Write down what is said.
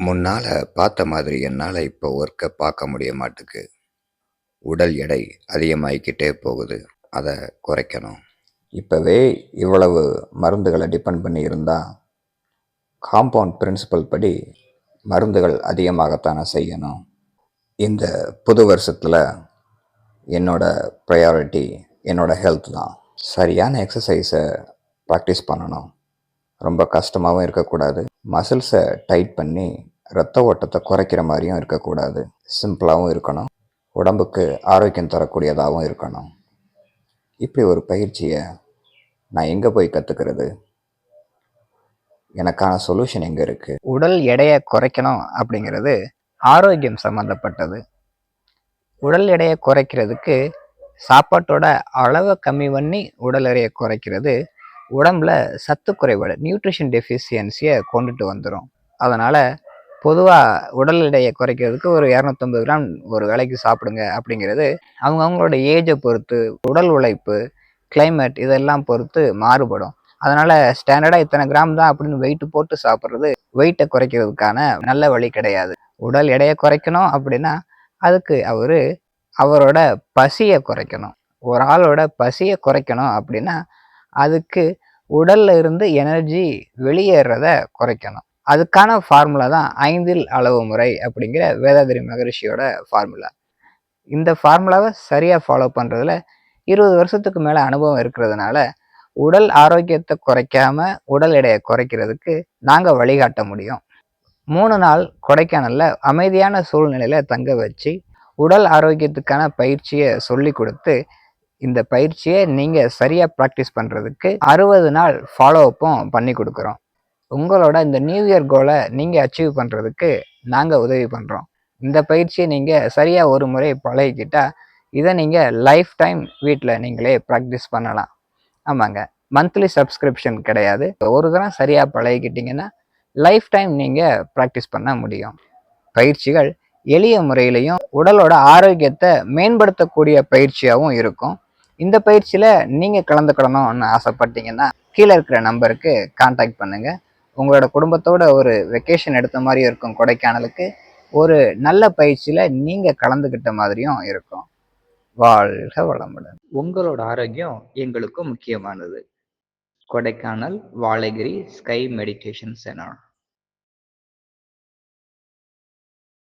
முன்னால பார்த்த மாதிரி என்னால இப்போ ஒர்க்க பார்க்க முடிய மாட்டுக்கு. உடல் எடை அதிகமாயிக்கிட்டே போகுது. அத குறைக்கணும். இப்பவே இவ்வளவு மருந்துகள டிபெண்ட் பண்ணி இருந்தா, காம்பவுண்ட் பிரின்சிபல் படி மருந்துகள் அதிகமாகத்தானே செய்யணும். இந்த புது வருஷத்துல என்னோட ப்ரையாரிட்டி என்னோட ஹெல்த் தான். சரியான எக்ஸசைஸை ப்ராக்டிஸ் பண்ணணும். ரொம்ப கஷ்டமாகவும் இருக்கக்கூடாது. மசில்ஸை டைட் பண்ணி ரத்த ஓட்டத்தை குறைக்கிற மாதிரியும் இருக்கக்கூடாது. சிம்பிளாகவும் இருக்கணும். உடம்புக்கு ஆரோக்கியம் தரக்கூடியதாகவும் இருக்கணும். இப்படி ஒரு பயிற்சியை நான் எங்கே போய் கற்றுக்கிறது? எனக்கான சொல்யூஷன் எங்கே இருக்குது? உடல் எடையை குறைக்கணும் அப்படிங்கிறது ஆரோக்கியம் சம்மந்தப்பட்டது. உடல் எடையை குறைக்கிறதுக்கு சாப்பாட்டோட அளவை கம்மி பண்ணி உடல் எடையை குறைக்கிறது உடம்புல சத்து குறைபாடு, நியூட்ரிஷன் டெஃபிஷியன்சியை கொண்டுட்டு வந்துடும். அதனால் பொதுவாக உடல் எடையை குறைக்கிறதுக்கு ஒரு 250 கிராம் ஒரு வேளைக்கு சாப்பிடுங்க அப்படிங்கிறது அவங்கவுங்களோட ஏஜை பொறுத்து, உடல் உழைப்பு, கிளைமேட் இதெல்லாம் பொறுத்து மாறுபடும். அதனால் ஸ்டாண்டர்டாக இத்தனை கிராம் தான் அப்படின்னு வெயிட் போட்டு சாப்பிட்றது வெயிட்டை குறைக்கிறதுக்கான நல்ல வழி கிடையாது. உடல் எடையை குறைக்கணும் அப்படின்னா அதுக்கு அவரோட பசியை குறைக்கணும். ஒரு ஆளோட பசியை குறைக்கணும் அப்படின்னா அதுக்கு உடல்ல இருந்து எனர்ஜி வெளியேறத குறைக்கணும். அதுக்கான ஃபார்முலா தான் 5 அளவு முறை அப்படிங்கிற வேதாதிரி மகரிஷியோட ஃபார்முலா. இந்த ஃபார்முலாவை சரியா ஃபாலோ பண்றதுல 20 வருஷத்துக்கு மேல அனுபவம் இருக்கிறதுனால உடல் ஆரோக்கியத்தை குறைக்காம உடல் எடையை குறைக்கிறதுக்கு நாங்க வழிகாட்ட முடியும். 3 நாள் கொடைக்கானல்ல அமைதியான சூழ்நிலையில தங்க வச்சு உடல் ஆரோக்கியத்துக்கான பயிற்சியை சொல்லி கொடுத்து, இந்த பயிற்சியை நீங்கள் சரியாக ப்ராக்டிஸ் பண்ணுறதுக்கு 60 நாள் ஃபாலோ அப்பும் பண்ணி கொடுக்குறோம். உங்களோட இந்த நியூ இயர் கோலை நீங்கள் அச்சீவ் பண்ணுறதுக்கு நாங்கள் உதவி பண்ணுறோம். இந்த பயிற்சியை நீங்கள் சரியாக ஒரு முறை பழகிக்கிட்டால் இதை நீங்கள் லைஃப் டைம் வீட்டில் நீங்களே ப்ராக்டிஸ் பண்ணலாம். ஆமாங்க, மந்த்லி சப்ஸ்கிரிப்ஷன் கிடையாது. ஒரு தரம் சரியாக பழகிக்கிட்டிங்கன்னா லைஃப் டைம் நீங்கள் ப்ராக்டிஸ் பண்ண முடியும். பயிற்சிகள் எளிய முறையிலையும் உடலோட ஆரோக்கியத்தை மேம்படுத்தக்கூடிய பயிற்சியாகவும் இருக்கும். இந்த பயிற்சியில் நீங்கள் கலந்துக்கிடணும்னு ஆசைப்பட்டீங்கன்னா கீழே இருக்கிற நம்பருக்கு கான்டாக்ட் பண்ணுங்கள். உங்களோட குடும்பத்தோட ஒரு வெக்கேஷன் எடுத்த மாதிரியும் இருக்கும். கொடைக்கானலுக்கு ஒரு நல்ல பயிற்சியில் நீங்கள் கலந்துக்கிட்ட மாதிரியும் இருக்கும். வாழ்க வளமுடன். உங்களோட ஆரோக்கியம் எங்களுக்கும் முக்கியமானது. கொடைக்கானல் வாழைகிரி ஸ்கை மெடிடேஷன் சென்டர்.